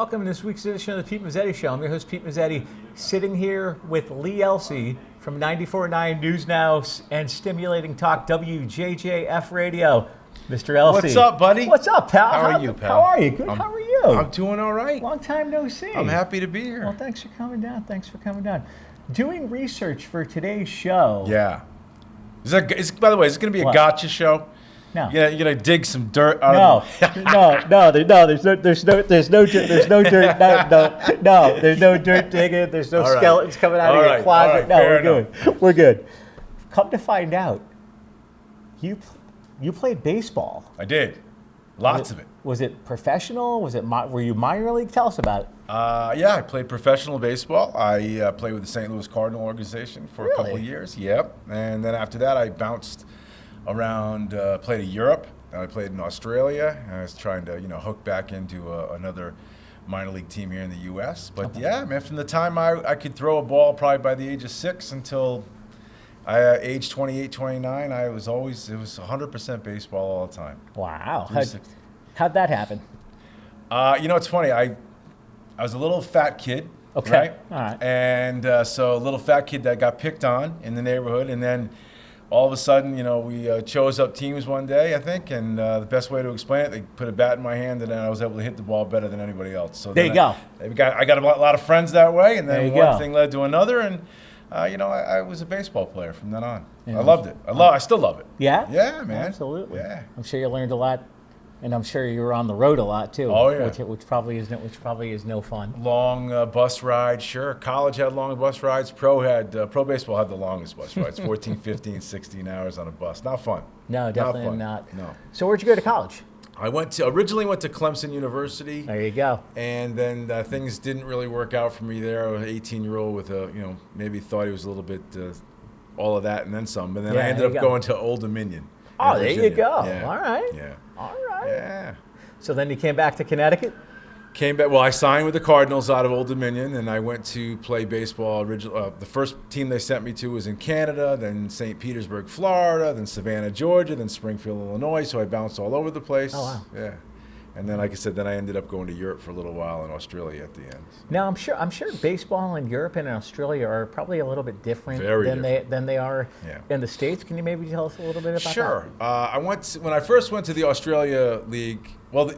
Welcome to this week's edition of the Pete Mezzetti Show. I'm your host, Pete Mezzetti, sitting here with Lee Elci from 94.9 News Now and Stimulating Talk WJJF Radio. Mr. Elci. What's up, buddy? What's up, pal? How are you, pal? How are you? Good. How are you? I'm doing all right. Long time no see. I'm happy to be here. Well, thanks for coming down. Doing research for today's show. Yeah. By the way, is it going to be a gotcha show? No. Yeah, you're gonna dig some dirt out No, of there's no dirt digging. There's no skeletons coming out of your closet. No, we're good. We're good. Come to find out, you played baseball. I did. Lots of it. Was it professional? Were you minor league? Tell us about it. Yeah, I played professional baseball. I played with the St. Louis Cardinal organization for a couple of years. Yep. And then after that, I bounced around, played in Europe, and I played in Australia. And I was trying to, hook back into another minor league team here in the U.S. But yeah, man, from the time I could throw a ball, probably by the age of 6 until age 28, 29, it was 100% baseball all the time. Wow. How'd that happen? It's funny. I was a little fat kid. Okay. Right? All right. And so a little fat kid that got picked on in the neighborhood, and then all of a sudden, we chose up teams one day, I think, and the best way to explain it, they put a bat in my hand, and then I was able to hit the ball better than anybody else. So there you go. I got a lot of friends that way, and then one thing led to another, and I was a baseball player from then on. Yeah. I loved it. I still love it. Yeah? Yeah, man. Absolutely. Yeah. I'm sure you learned a lot. And I'm sure you were on the road a lot too. Oh yeah, which probably is no fun. Long bus rides, sure. College had long bus rides. Pro baseball had the longest bus rides, 14, 15, 16 hours on a bus. Not fun. No, definitely not. No. So where'd you go to college? I originally went to Clemson University. There you go. And then things didn't really work out for me there. I was an 18-year-old with maybe thought he was a little bit all of that and then some. But then I ended up going to Old Dominion. Oh, there you go. Yeah. All right. Yeah. All right. Yeah. So then you came back to Connecticut? Came back. Well, I signed with the Cardinals out of Old Dominion, and I went to play baseball. The first team they sent me to was in Canada, then St. Petersburg, Florida, then Savannah, Georgia, then Springfield, Illinois. So I bounced all over the place. Oh, wow. Yeah. And then, like I said, I ended up going to Europe for a little while and Australia at the end. Now, I'm sure baseball in Europe and Australia are probably a little bit different than they are in the States. Can you maybe tell us a little bit about that? Sure. When I first went to the Australia League,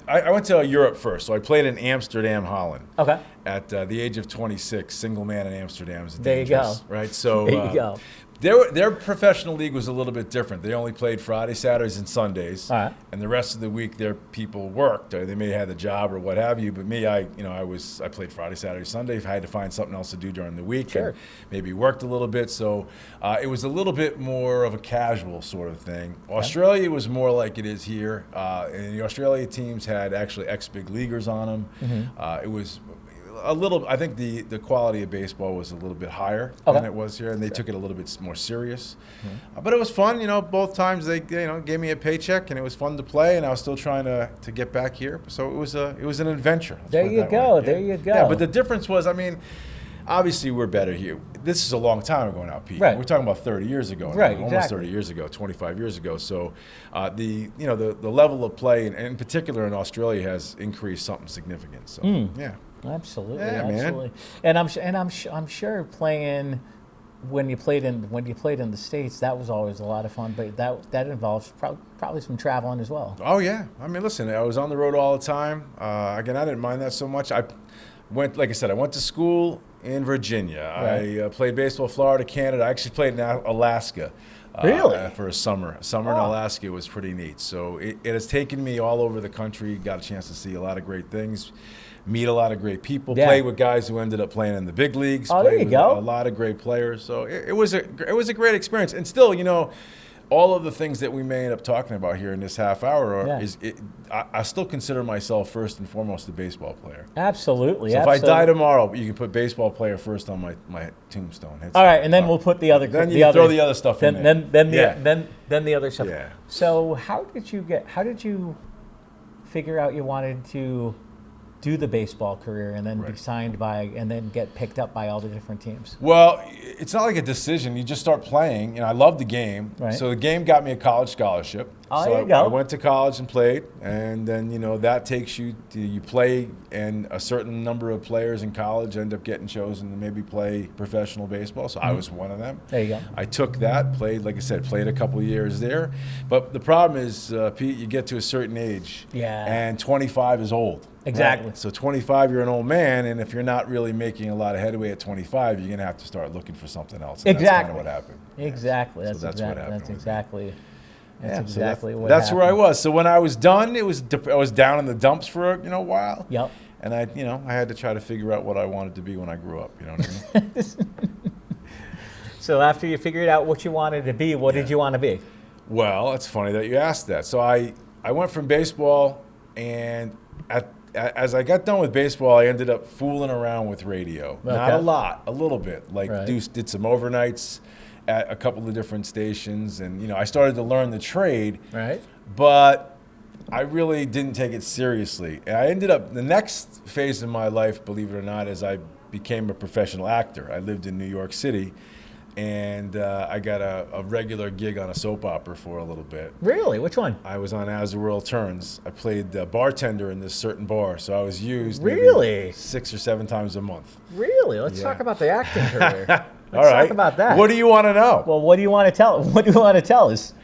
I went to Europe first. So I played in Amsterdam, Holland. Okay. At the age of 26, single man in Amsterdam is dangerous. There you go. Right? So there you go. Their professional league was a little bit different. They only played Friday, Saturdays, and Sundays, all right. And the rest of the week their people worked. Or they may have had a job or what have you. But me, I played Friday, Saturday, Sunday. I had to find something else to do during the week, sure. And maybe worked a little bit. So it was a little bit more of a casual sort of thing. Okay. Australia was more like it is here, and the Australia teams had actually ex-big leaguers on them. Mm-hmm. It was I think the quality of baseball was a little bit higher than it was here, and they took it a little bit more serious. Mm-hmm. But it was fun, both times they gave me a paycheck, and it was fun to play, and I was still trying to get back here. So it was an adventure. There you go. There you go. Yeah, but the difference was, obviously we're better here. This is a long time ago now, Pete. Right. We're talking about 30 years ago. Right, almost 30 years ago, 25 years ago. So the level of play, and in particular in Australia, has increased something significant. So yeah. Absolutely, yeah, absolutely. Man. And I'm sure playing when you played in the States, that was always a lot of fun. But that involves probably some traveling as well. Oh yeah, listen, I was on the road all the time. Again, I didn't mind that so much. I went to school in Virginia. Right. I played baseball, Florida, Canada. I actually played in Alaska. Really? For a summer. In Alaska was pretty neat. So it has taken me all over the country. Got a chance to see a lot of great things. Meet a lot of great people, play with guys who ended up playing in the big leagues. Oh, there you go. A lot of great players. So it was a great experience. And still, all of the things that we may end up talking about here in this half hour I still consider myself first and foremost a baseball player. Absolutely. So if I die tomorrow, you can put baseball player first on my tombstone. All right, and then we'll put the other. Then you throw the other stuff in there. Then the other stuff. Yeah. So how did you figure out you wanted to do the baseball career and then be signed by and then get picked up by all the different teams? Well, it's not like a decision. You just start playing, and I love the game. Right. So the game got me a college scholarship. Oh, so there you go. I went to college and played, and then that takes you to, you play, and a certain number of players in college end up getting chosen to maybe play professional baseball. So I was one of them. There you go. I took that, played, like I said, played a couple of years there. But the problem is, Pete, you get to a certain age, and 25 is old. Exactly. Right? So 25, you're an old man, and if you're not really making a lot of headway at 25, you're going to have to start looking for something else. And Exactly. That's kind of what happened. Exactly. Yeah. That's So that's what happened. That's exactly. That's Yeah, exactly so what that's happened. where I was. So when I was done, I was down in the dumps for a while. Yep. And I had to try to figure out what I wanted to be when I grew up. You know what I mean? So after you figured out what you wanted to be, what did you want to be? Well, it's funny that you asked that. So I went from baseball, and as I got done with baseball, I ended up fooling around with radio. Okay. Not a lot, a little bit. Like Right. did some overnights at a couple of different stations, and I started to learn the trade. Right. But I really didn't take it seriously. And I ended up, the next phase of my life, believe it or not, is I became a professional actor. I lived in New York City, and I got a regular gig on a soap opera for a little bit. Really? Which one? I was on As the World Turns. I played the bartender in this certain bar, so I was used maybe Really? 6 or 7 times a month. Really? Let's talk about the acting career. All right. Talk about that. What do you want to know? Well, what do you want to tell? What do you want to tell us?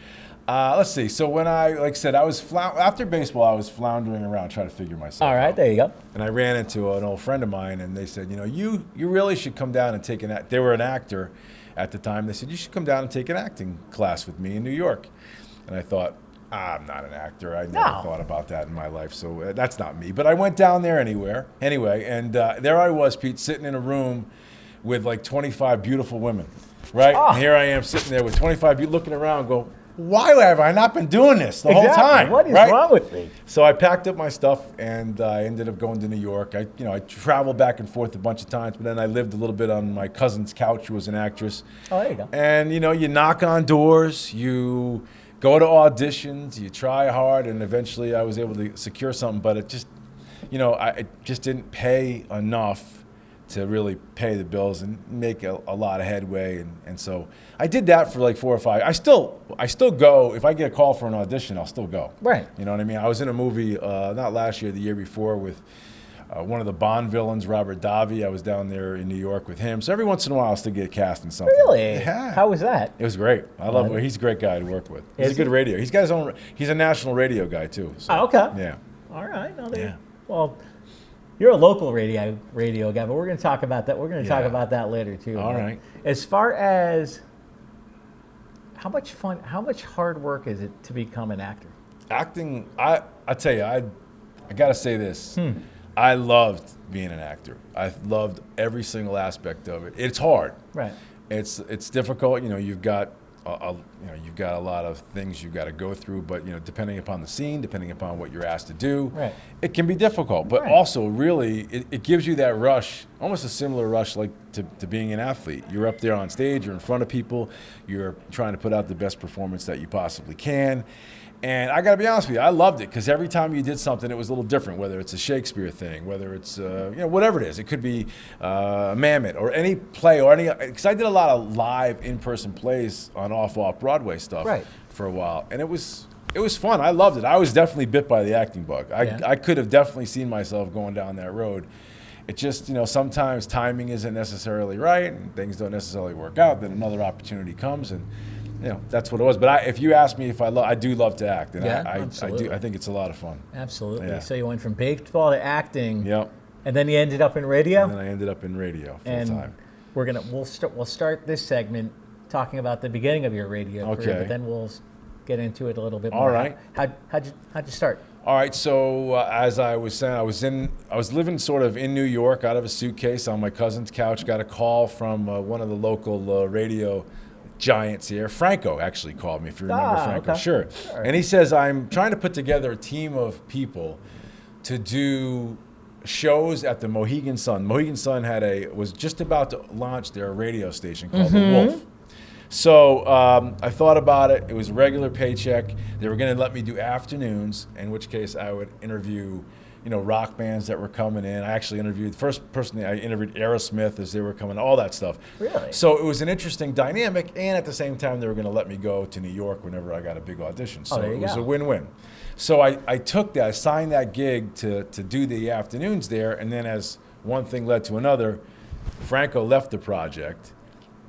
Let's see. So when like I said, after baseball, I was floundering around trying to figure myself All right, out. there you go. And I ran into an old friend of mine, and they said, you really should come down and take they were an actor at the time. They said, you should come down and take an acting class with me in New York. And I thought, I'm not an actor. I never thought about that in my life, so that's not me. But I went down there anyway, and there I was, Pete, sitting in a room with like 25 beautiful women, right? Oh. And here I am sitting there with 25, looking around, go, why have I not been doing this the whole time? What is right? wrong with me? So I packed up my stuff, and I ended up going to New York. I traveled back and forth a bunch of times, but then I lived a little bit on my cousin's couch, who was an actress. Oh, there you go. And you knock on doors, you go to auditions, you try hard, and eventually I was able to secure something. But it just, it just didn't pay enough to really pay the bills and make a lot of headway, and so I did that for like 4 or 5. I still go if I get a call for an audition. I'll still go. Right. You know what I mean? I was in a movie not last year, the year before, with one of the Bond villains, Robert Davi. I was down there in New York with him. So every once in a while, I'll still get cast in something. Really? Yeah. How was that? It was great. I love him. He's a great guy to work with. He's Is a good he? radio. He's got his own. He's a national radio guy too. So, Oh, okay. Yeah. All right. Yeah. Well, you're a local radio guy, but we're going to talk about that. We're going to talk about that later too. All right. As far as how much hard work is it to become an actor? Acting, I tell you, I got to say this. I loved being an actor. I loved every single aspect of it. It's hard. Right. It's difficult. You've got you've got a lot of things you've got to go through, but depending upon the scene, depending upon what you're asked to do, Right. it can be difficult. But Right. also, really, it gives you that rush, almost a similar rush like to being an athlete. You're up there on stage, you're in front of people, you're trying to put out the best performance that you possibly can. And I got to be honest with you, I loved it because every time you did something, it was a little different. Whether it's a Shakespeare thing, whether it's whatever it is, it could be Mammoth or any play or any. Because I did a lot of live in-person plays on off Broadway stuff for a while, and it was fun. I loved it. I was definitely bit by the acting bug. I could have definitely seen myself going down that road. It just sometimes timing isn't necessarily right, and things don't necessarily work out. Then another opportunity comes and. That's what it was. But if you ask me if I do love to act, and I do. I think it's a lot of fun. Absolutely. Yeah. So you went from baseball to acting. Yep. And then you ended up in radio. And then I ended up in radio full time. We'll start this segment talking about the beginning of your radio career, but then we'll get into it a little bit more. All right. How'd you start? All right. So as I was saying, I was living sort of in New York out of a suitcase on my cousin's couch. Got a call from one of the local radio giants here. Franco actually called me, if you remember Franco. Okay. Sure. And he says, I'm trying to put together a team of people to do shows at the Mohegan Sun. Mohegan Sun was just about to launch their radio station called The Wolf. So I thought about it. It was a regular paycheck. They were going to let me do afternoons, in which case I would interview rock bands that were coming in. I actually interviewed, the first person I interviewed Aerosmith as they were coming, all that stuff. Really? So it was an interesting dynamic, and at the same time, they were going to let me go to New York whenever I got a big audition. So there you it was go. a win-win. So I took that, I signed that gig to do the afternoons there, and then as one thing led to another, Franco left the project,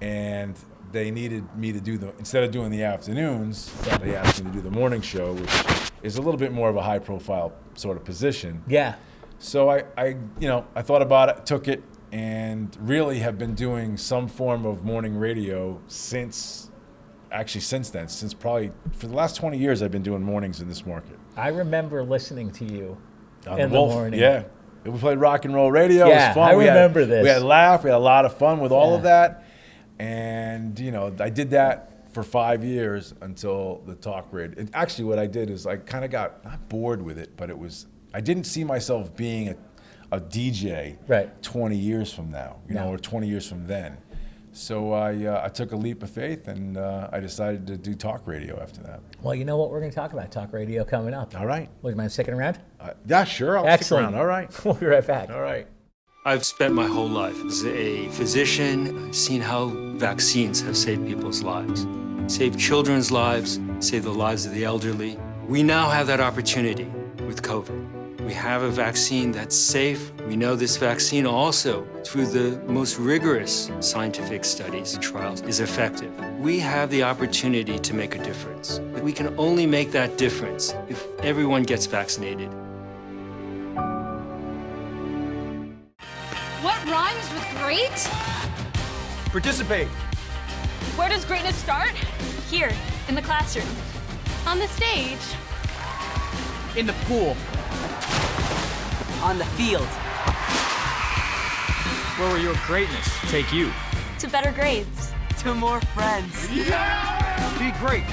and they needed me to do instead of doing the afternoons, they asked me to do the morning show, which is a little bit more of a high-profile sort of position. Yeah. So I thought about it, took it, and really have been doing some form of morning radio since then. Since probably for the last 20 years, I've been doing mornings in this market. I remember listening to you On in the Wolf, morning. yeah. We played rock and roll radio. Yeah, it was fun. I remember this. We had a laugh. We had a lot of fun with all of Yeah. that. And, I did that for 5 years until the talk radio. And actually, what I did is I kind of got not bored with it, but I didn't see myself being a DJ 20 years from now, or 20 years from then. So I took a leap of faith, and I decided to do talk radio after that. Well, you know what? We're going to talk about talk radio coming up. All right. Would you mind sticking around? Yeah, sure. I'll Excellent. stick around. All right. We'll be right back. All right. I've spent my whole life as a physician. I've seen how vaccines have saved people's lives, saved children's lives, saved the lives of the elderly. We now have that opportunity with COVID. We have a vaccine that's safe. We know this vaccine also, through the most rigorous scientific studies and trials, is effective. We have the opportunity to make a difference. But we can only make that difference if everyone gets vaccinated. What rhymes with great? Participate. Where does greatness start? Here, in the classroom. On the stage. In the pool. On the field. Where will your greatness take you? To better grades. To more friends. Be great.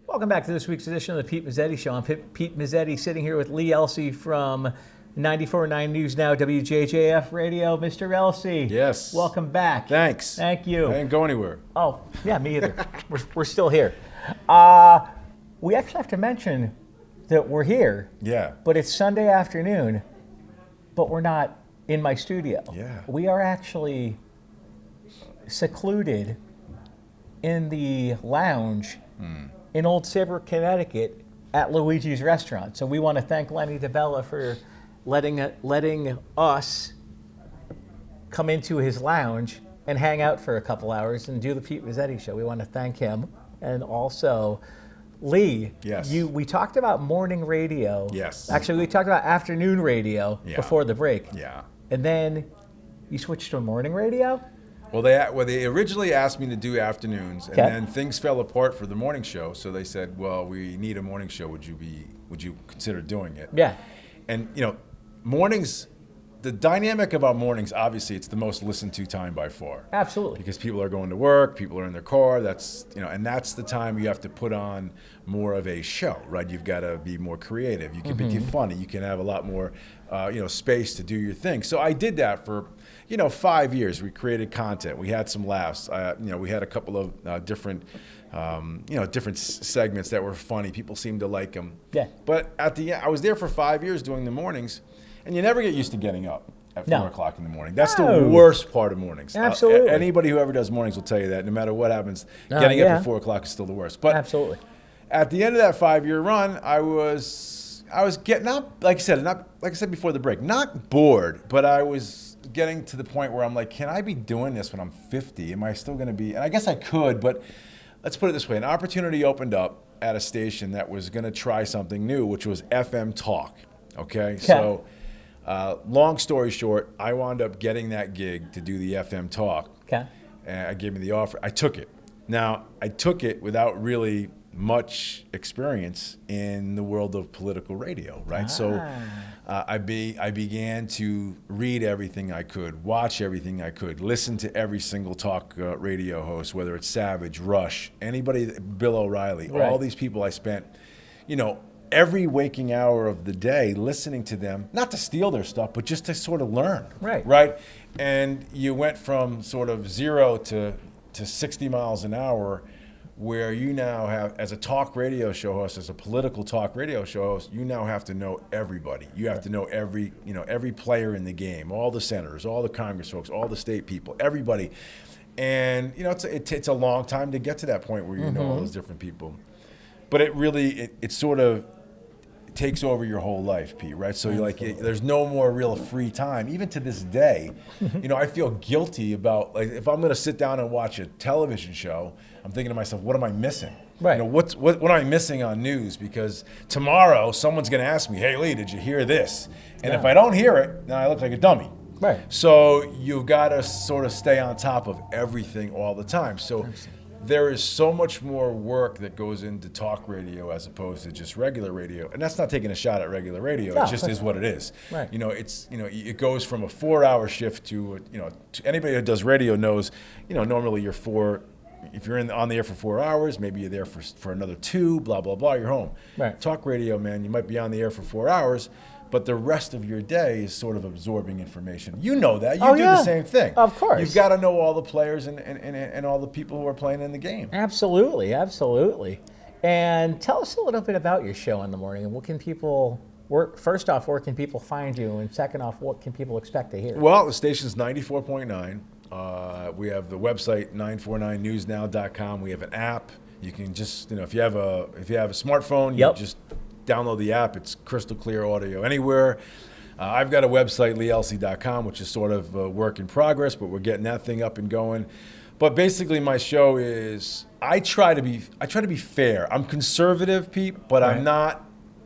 Welcome back to this week's edition of the Pete Mezzetti Show. I'm Pete Mezzetti, sitting here with Lee Elci from 94.9 News Now, WJJF Radio. Mr. Elci. Yes. Welcome back. Thanks. Thank you. I didn't go anywhere. Oh, yeah, me either. we're still here. We actually have to mention that we're here. Yeah. But it's Sunday afternoon, but we're not in my studio. Yeah. We are actually secluded in the lounge in Old Saybrook, Connecticut at Luigi's Restaurant. So we want to thank Lenny DeBella for letting us come into his lounge and hang out for a couple hours and do the Pete Mezzetti Show. We want to thank him. And also, Lee, Yes. we talked about morning radio. Yes. Actually, we talked about afternoon radio Yeah. before the break. Yeah. And then you switched to morning radio? Well, they originally asked me to do afternoons, and Okay. then things fell apart for the morning show. So they said, "Well, we need a morning show. Would you consider doing it?" Yeah. And mornings. The dynamic about mornings, obviously, it's the most listened to time by far. Absolutely. Because people are going to work, people are in their car. That's and that's the time you have to put on more of a show, right? You've got to be more creative. You can be funny. You can have a lot more, space to do your thing. So I did that for, 5 years. We created content. We had some laughs. We had a couple of different, different segments that were funny. People seemed to like them. Yeah. But at the end, I was there for 5 years doing the mornings. And you never get used to getting up at 4 o'clock in the morning. That's No. the worst part of mornings. Absolutely. Anybody who ever does mornings will tell you that. No matter what happens, No, getting up yeah. at 4 o'clock is still the worst. But Absolutely. at the end of that 5-year run, I was getting not like I said before the break, not bored, but I was getting to the point where I'm like, can I be doing this when I'm 50? Am I still going to be? And I guess I could, but let's put it this way: an opportunity opened up at a station that was going to try something new, which was FM talk. Okay, so. Long story short, I wound up getting that gig to do the FM talk. Okay. And I gave me the offer. I took it. Now, I took it without really much experience in the world of political radio, right? So I began to read everything I could, watch everything I could, listen to every single talk radio host, whether it's Savage, Rush, anybody, Bill O'Reilly, Right. all these people I spent, every waking hour of the day listening to them, not to steal their stuff, but just to sort of learn. Right. Right? And you went from sort of zero to to 60 miles an hour, where you now have, as a talk radio show host, as a political talk radio show host, you now have to know everybody. You have to know every player in the game, all the senators, all the Congress folks, all the state people, everybody. And it's a long time to get to that point where you know all those different people. But it really it sort of takes over your whole life, Pete, right? So you're like, there's no more real free time. Even to this day, I feel guilty about, like, if I'm going to sit down and watch a television show, I'm thinking to myself, what am I missing? Right. What am I missing on news? Because tomorrow someone's going to ask me, hey, Lee, did you hear this? And if I don't hear it, then I look like a dummy. Right. So you've got to sort of stay on top of everything all the time. So there is so much more work that goes into talk radio as opposed to just regular radio. And that's not taking a shot at regular radio. No, it just is what it is. Right. It goes from a 4-hour shift to anybody who does radio knows, normally if you're on the air for 4 hours, maybe you're there for another 2, blah, blah, blah, you're home. Right. Talk radio, man, you might be on the air for 4 hours, but the rest of your day is sort of absorbing information. You know that. You do the same thing. Of course. You've got to know all the players and all the people who are playing in the game. Absolutely, absolutely. And tell us a little bit about your show in the morning. And what can people first off, where can people find you? And second off, what can people expect to hear? Well, the station's 94.9. We have the website 949newsnow.com. We have an app. You can just, if you have a smartphone, you just download the app. It's crystal clear audio anywhere. I've got a website, leeelci.com, which is sort of a work in progress, but we're getting that thing up and going. But basically, my show is I try to be fair. I'm conservative, Pete, but I'm not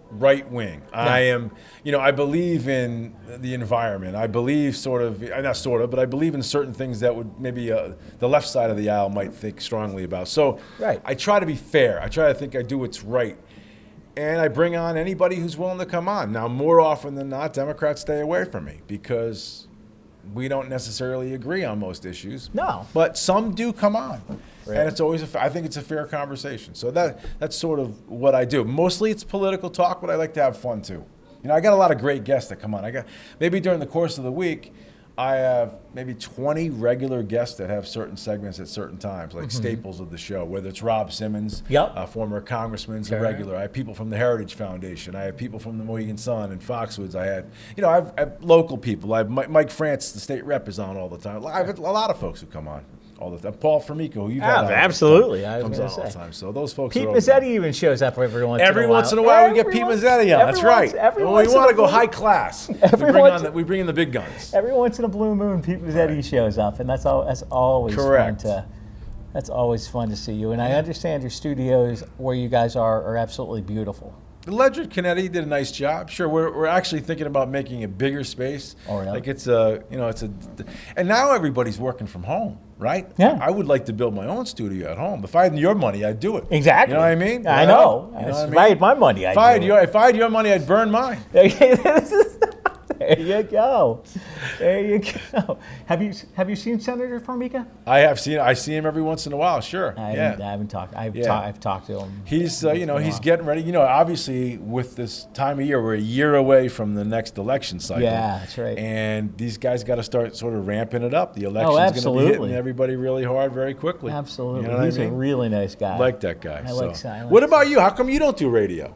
right wing. No. I am, I believe in the environment. I believe but I believe in certain things that would maybe the left side of the aisle might think strongly about. So I try to be fair. I try to think I do what's right. And I bring on anybody who's willing to come on. Now, more often than not, Democrats stay away from me because we don't necessarily agree on most issues. No. But some do come on. Right. And it's always, I think it's a fair conversation. So that's sort of what I do. Mostly it's political talk, but I like to have fun too. I got a lot of great guests that come on. Maybe during the course of the week, I have maybe 20 regular guests that have certain segments at certain times, like staples of the show, whether it's Rob Simmons, former congressman's a regular. I have people from the Heritage Foundation. I have people from the Mohegan Sun and Foxwoods. I have local people. I have Mike France, the state rep, is on all the time. I have a lot of folks who come on all the time. Paul Formica, who you've had on absolutely. comes on all the time. So those folks Pete are Mezzetti even shows up every once in a while. Every once in a while we get Pete Mezzetti on. That's right. We want to go high class. We bring in the big guns. Every once in a blue moon, Pete Mezzetti shows up, and that's always correct. That's always fun to see you. And I understand your studios where you guys are absolutely beautiful. Ledyard Kennedy did a nice job. Sure, we're actually thinking about making a bigger space. Oh, really? Like and now everybody's working from home, right? Yeah. I would like to build my own studio at home. If I had your money, I'd do it. Exactly. You know what I mean? I know. You know what I mean? If I had my money, If I had your money, I'd burn mine. There you go. There you go. Have you seen Senator Formica? I have seen. I see him every once in a while. Sure. I haven't talked. I've talked to him. He's he's getting ready. Obviously with this time of year, we're a year away from the next election cycle. Yeah, that's right. And these guys got to start sort of ramping it up. The election's going to be hitting everybody really hard very quickly. Absolutely. You know He's a really nice guy. I like that guy. I like what about you? How come you don't do radio?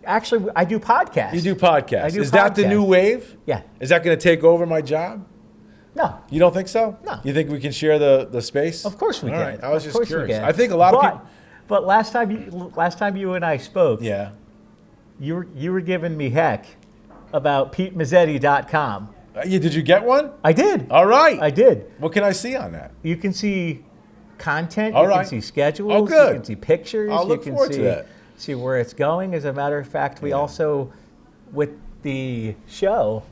Actually, I do podcasts. You do podcasts. Is that the new wave? Yeah. Is that going to take over my job? No. You don't think so? No. You think we can share the space? Of course we can. All right. I was just curious. I think a lot of people. But last time you and I spoke, yeah, you were giving me heck about PeteMezzetti.com. Did you get one? I did. All right. I did. What can I see on that? You can see content. All right. You can see schedules. Oh, good. You can see pictures. I'll look forward to that. See where it's going. As a matter of fact, we also, with the show,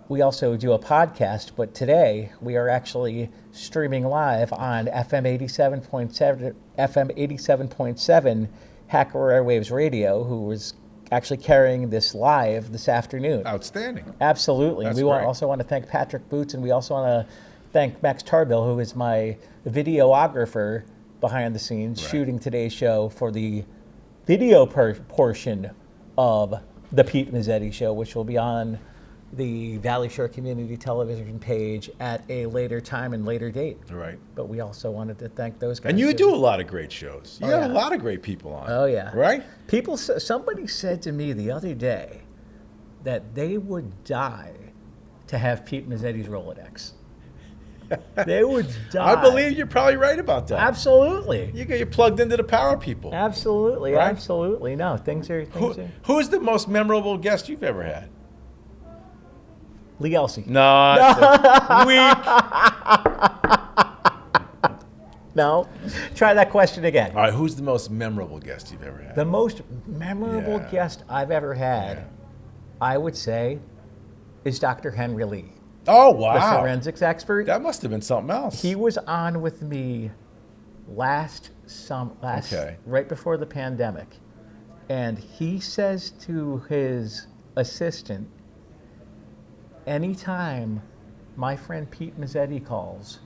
we also do a podcast. But today we are actually streaming live on FM 87.7 Hacker Airwaves Radio, who was actually carrying this live this afternoon. Outstanding. Absolutely. That's and we great. also want to thank Patrick Boots, and we also want to thank Max Tarbill, who is my videographer behind the scenes, shooting today's show for the video portion of the Pete Mezzetti Show, which will be on the Valley Shore Community Television page at a later time and later date. Right. But we also wanted to thank those guys. And you too. do a lot of great shows. You Oh, have yeah. a lot of great people on. Oh, yeah. Right? Somebody said to me the other day that they would die to have Pete Mezzetti's Rolodex. They would die. I believe you're probably right about that. Absolutely. You're plugged into the power people. Absolutely. Right? Absolutely. No, things are. Who's the most memorable guest you've ever had? Lee Elci. No, that's weak. No. Try that question again. All right, who's the most memorable guest you've ever had? The most memorable Yeah. guest I've ever had, Yeah. I would say, is Dr. Henry Lee, Oh, the wow. forensics expert. That must have been something else. He was on with me last Okay. right before the pandemic, and he says to his assistant, anytime my friend Pete Mezzetti calls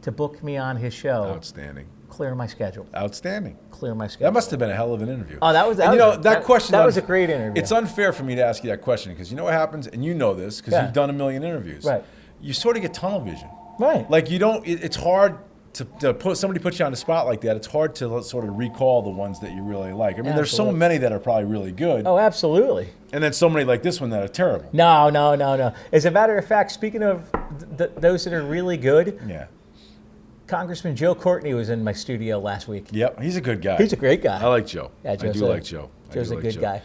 to book me on his show, Outstanding. clear my schedule. Outstanding. Clear my schedule. That must have been a hell of an interview. Oh, that was. And that question. That was a great interview. It's unfair for me to ask you that question because you know what happens, and you know this because Yeah. you've done a million interviews. Right. You sort of get tunnel vision. Right. Like you don't. It's hard to put somebody puts you on the spot like that. It's hard to sort of recall the ones that you really like. I mean, there's so Absolutely. many that are probably really good, Oh, absolutely. and then so many like this one that are terrible. No. As a matter of fact, speaking of those that are really good, Yeah. Congressman Joe Courtney was in my studio last week. Yep. He's a good guy. He's a great guy. I like Joe. Yeah, I Joe's do a- like Joe. I Joe's do a like good Joe. guy.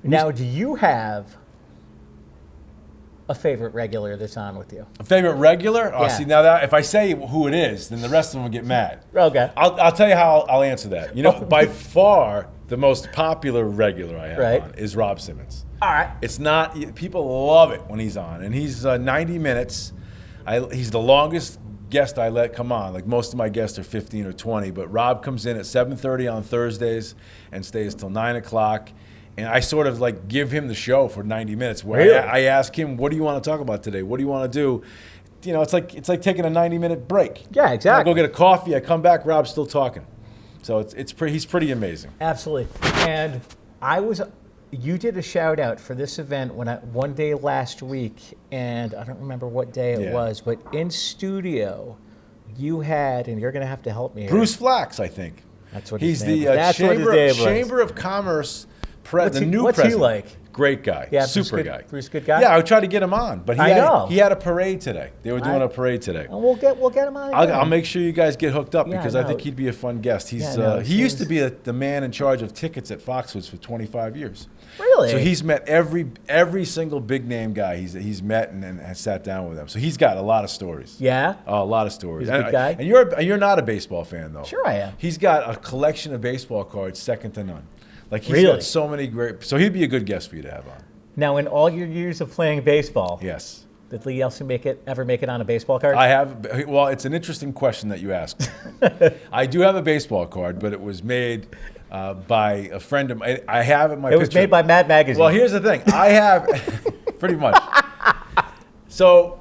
Now, do you have a favorite regular that's on with you? A favorite regular? Oh, Yeah. see now that if I say who it is, then the rest of them will get mad. Okay. I'll tell you how I'll answer that. You know, by far the most popular regular I have Right. on is Rob Simmons. All right. It's not people love it when he's on, and he's 90 minutes. He's the longest guest I let come on. Like most of my guests are 15 or 20, but Rob comes in at 7:30 on Thursdays and stays till 9 o'clock. And I sort of like give him the show for 90 minutes where Really? I ask him, what do you want to talk about today? What do you want to do? You know, it's like taking a 90-minute break. Yeah, exactly. I go get a coffee, I come back, Rob's still talking. So he's pretty amazing. Absolutely. And you did a shout out for this event one day last week, and I don't remember what day it Yeah. was, but in studio, you had, and you're going to have to help me here. Bruce Flax, I think. That's what he's his name the was. That's what his name was. Chamber of Commerce, What's the he- new what's he president. like? Great guy, Yeah, Bruce super good- guy. Bruce good guy? Yeah, I would try to get him on, but I know. he had a parade today. They were doing I- a parade today. And we'll get him on. again. I'll make sure you guys get hooked up Yeah, because no. I think he'd be a fun guest. He's Yeah, no, he used to he's- be the man in charge of tickets at Foxwoods for 25 years. Really? So he's met every single big name guy he's met and has sat down with them. So he's got a lot of stories. Yeah? Oh, a lot of stories. He's a good guy? And you're not a baseball fan though. Sure I am. He's got a collection of baseball cards second to none. Like he's Really? got so many great. So he'd be a good guest for you to have on. Now, in all your years of playing baseball, Yes. did Lee Elci ever make it on a baseball card? I have. Well, it's an interesting question that you asked. I do have a baseball card, but it was made by a friend of mine. I have it. It was made by Mad Magazine. Well, here's the thing. I have pretty much. So,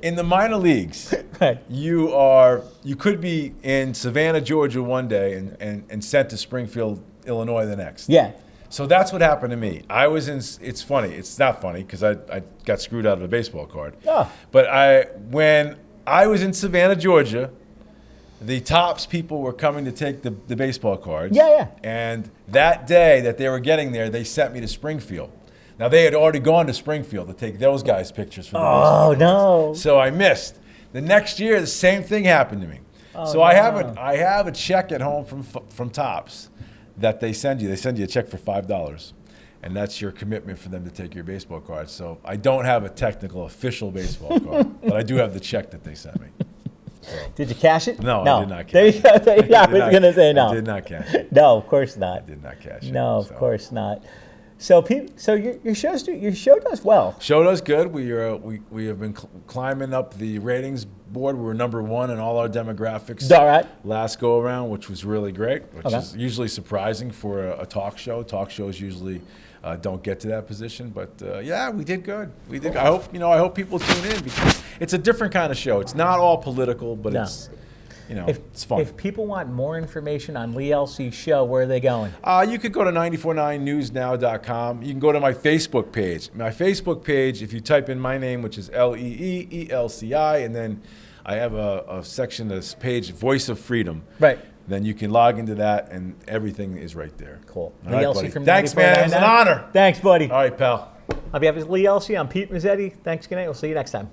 in the minor leagues, Right. you could be in Savannah, Georgia one day and sent to Springfield, Illinois the next. Yeah. So that's what happened to me. I was in. It's funny. It's not funny because I got screwed out of a baseball card. Oh. But when I was in Savannah, Georgia, the Tops people were coming to take the baseball cards. Yeah. And that day that they were getting there, they sent me to Springfield. Now they had already gone to Springfield to take those guys' pictures for the baseball. Oh, no. So I missed. The next year, the same thing happened to me. So I have a check at home from Tops that they send you. They send you a check for $5, and that's your commitment for them to take your baseball card. So I don't have a technical official baseball card, but I do have the check that they sent me. Did you cash it? No, I did not There cash you go. There you go. I was going to say no. I did not cash it. No, of course not. I did not cash it. No, of so. course not. So, your show does well. Show does good. We have been climbing up the ratings board. We were #1 in all our demographics. All right. Last go around, which was really great, which Okay. is usually surprising for a talk show. Talk shows usually don't get to that position, but yeah, we did good. We did. I hope people tune in because it's a different kind of show. It's not all political, but No. it's fun. If people want more information on Lee Elci's show, where are they going? You could go to 949newsnow.com. You can go to my Facebook page. My Facebook page, if you type in my name, which is LeeElci, and then I have a section that's page Voice of Freedom. Right. Then you can log into that, and everything is right there. Cool. All Lee right, Elci buddy. from Thanks, man. It was an honor. Thanks, buddy. All right, pal. On behalf of Lee Elci, I'm Pete Mezzetti. Thanks, good night. We'll see you next time.